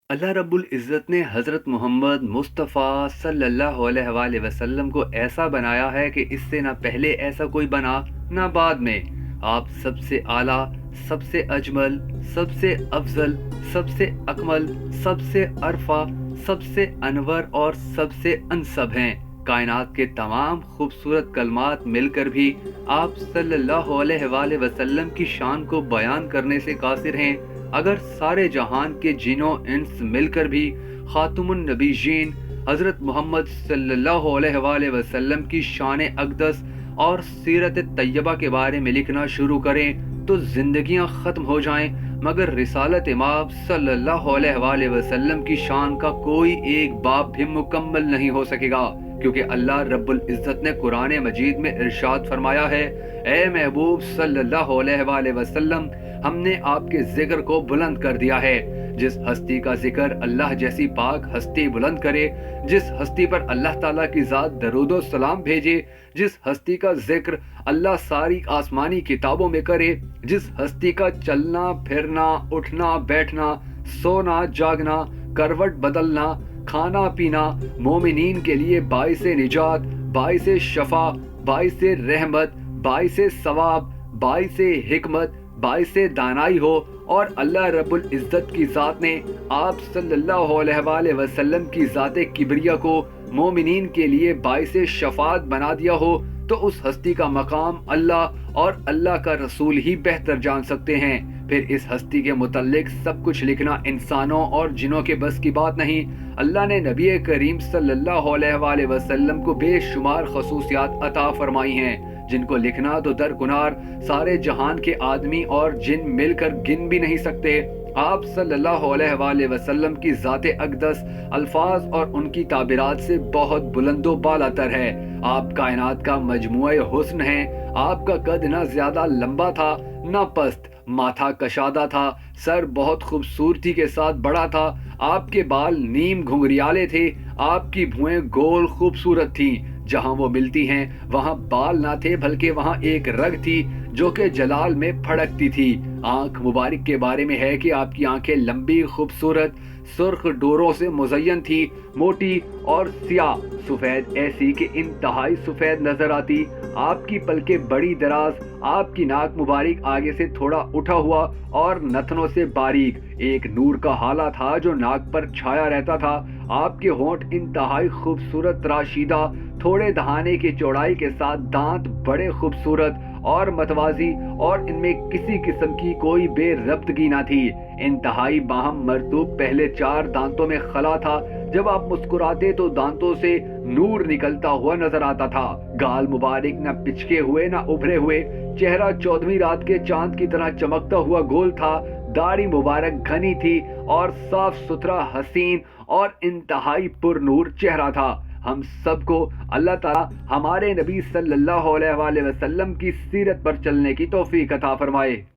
اللہ رب العزت نے حضرت محمد مصطفیٰ صلی اللہ علیہ وآلہ وسلم کو ایسا بنایا ہے کہ اس سے نہ پہلے ایسا کوئی بنا نہ بعد میں۔ آپ سب سے اعلیٰ، سب سے اجمل، سب سے افضل، سب سے اکمل، سب سے ارفع، سب سے انور اور سب سے انسب ہیں۔ کائنات کے تمام خوبصورت کلمات مل کر بھی آپ صلی اللہ علیہ وآلہ وسلم کی شان کو بیان کرنے سے قاصر ہیں۔ اگر سارے جہان کے جن و انس مل کر بھی خاتم النبیین حضرت محمد صلی اللہ علیہ وآلہ وسلم کی شان اقدس اور سیرت طیبہ کے بارے میں لکھنا شروع کریں تو زندگیاں ختم ہو جائیں، مگر رسالت امام صلی اللہ علیہ وآلہ وسلم کی شان کا کوئی ایک باب بھی مکمل نہیں ہو سکے گا، کیونکہ اللہ رب العزت نے قرآن مجید میں ارشاد فرمایا ہے: اے محبوب صلی اللہ علیہ وآلہ وسلم، ہم نے آپ کے ذکر کو بلند کر دیا ہے۔ جس ہستی کا ذکر اللہ جیسی پاک ہستی بلند کرے، جس ہستی پر اللہ تعالیٰ کی ذات درود و سلام بھیجے، جس ہستی کا ذکر اللہ ساری آسمانی کتابوں میں کرے، جس ہستی کا چلنا پھرنا، اٹھنا بیٹھنا، سونا جاگنا، کروٹ بدلنا، کھانا پینا مومنین کے لیے باعث نجات، باعث شفا، باعث رحمت، باعث ثواب، باعث حکمت، باعث دانائی ہو، اور اللہ رب العزت کی ذات نے آپ صلی اللہ علیہ وآلہ وسلم کی ذات کبریہ کو مومنین کے لیے باعث شفاعت بنا دیا ہو، تو اس ہستی کا مقام اللہ اور اللہ کا رسول ہی بہتر جان سکتے ہیں۔ پھر اس ہستی کے متعلق سب کچھ لکھنا انسانوں اور جنوں کے بس کی بات نہیں۔ اللہ نے نبی کریم صلی اللہ علیہ وآلہ وسلم کو بے شمار خصوصیات عطا فرمائی ہیں، جن کو لکھنا تو درکنار سارے جہان کے آدمی اور جن مل کر گن بھی نہیں سکتے۔ آپ صلی اللہ علیہ وآلہ وسلم کی ذات اقدس الفاظ اور ان کی تعبیرات سے بہت بلند و بالا تر ہے۔ آپ کائنات کا مجموعہ حسن ہیں۔ آپ کا قد نہ زیادہ لمبا تھا نہ پست، ماتھا کشادہ تھا، سر بہت خوبصورتی کے ساتھ بڑا تھا، آپ کے بال نیم گھنگریالے تھے، آپ کی بھویں گول خوبصورت تھیں، جہاں وہ ملتی ہیں وہاں بال نہ تھے بلکہ وہاں ایک رگ تھی جو کہ جلال میں پھڑکتی تھی۔ آنکھ مبارک کے بارے میں ہے کہ آپ کی آنکھیں لمبی، خوبصورت، سرخ ڈوروں سے مزین تھی، موٹی اور سیاہ سفید، ایسی کہ انتہائی سفید نظر آتی۔ آپ کی پلکیں بڑی دراز، آپ کی ناک مبارک آگے سے تھوڑا اٹھا ہوا اور نتنوں سے باریک، ایک نور کا ہالہ تھا جو ناک پر چھایا رہتا تھا۔ آپ کے ہونٹ انتہائی خوبصورت تراشیدہ، تھوڑے دہانے کی چوڑائی کے ساتھ دانت بڑے خوبصورت اور متوازی، اور ان میں کسی قسم کی کوئی بے ربطگی نہ تھی۔ انتہائی باہم مرطوب پہلے 4 دانتوں میں خلا تھا۔ جب آپ مسکراتے تو دانتوں سے نور نکلتا ہوا نظر آتا تھا۔ گال مبارک نہ پچکے ہوئے نہ ابھرے ہوئے، چہرہ 14ویں رات کے چاند کی طرح چمکتا ہوا گول تھا۔ داڑھی مبارک گھنی تھی اور صاف ستھرا، حسین اور انتہائی پر نور چہرہ تھا۔ ہم سب کو اللہ تعالیٰ ہمارے نبی صلی اللہ علیہ وآلہ وسلم کی سیرت پر چلنے کی توفیق عطا فرمائے۔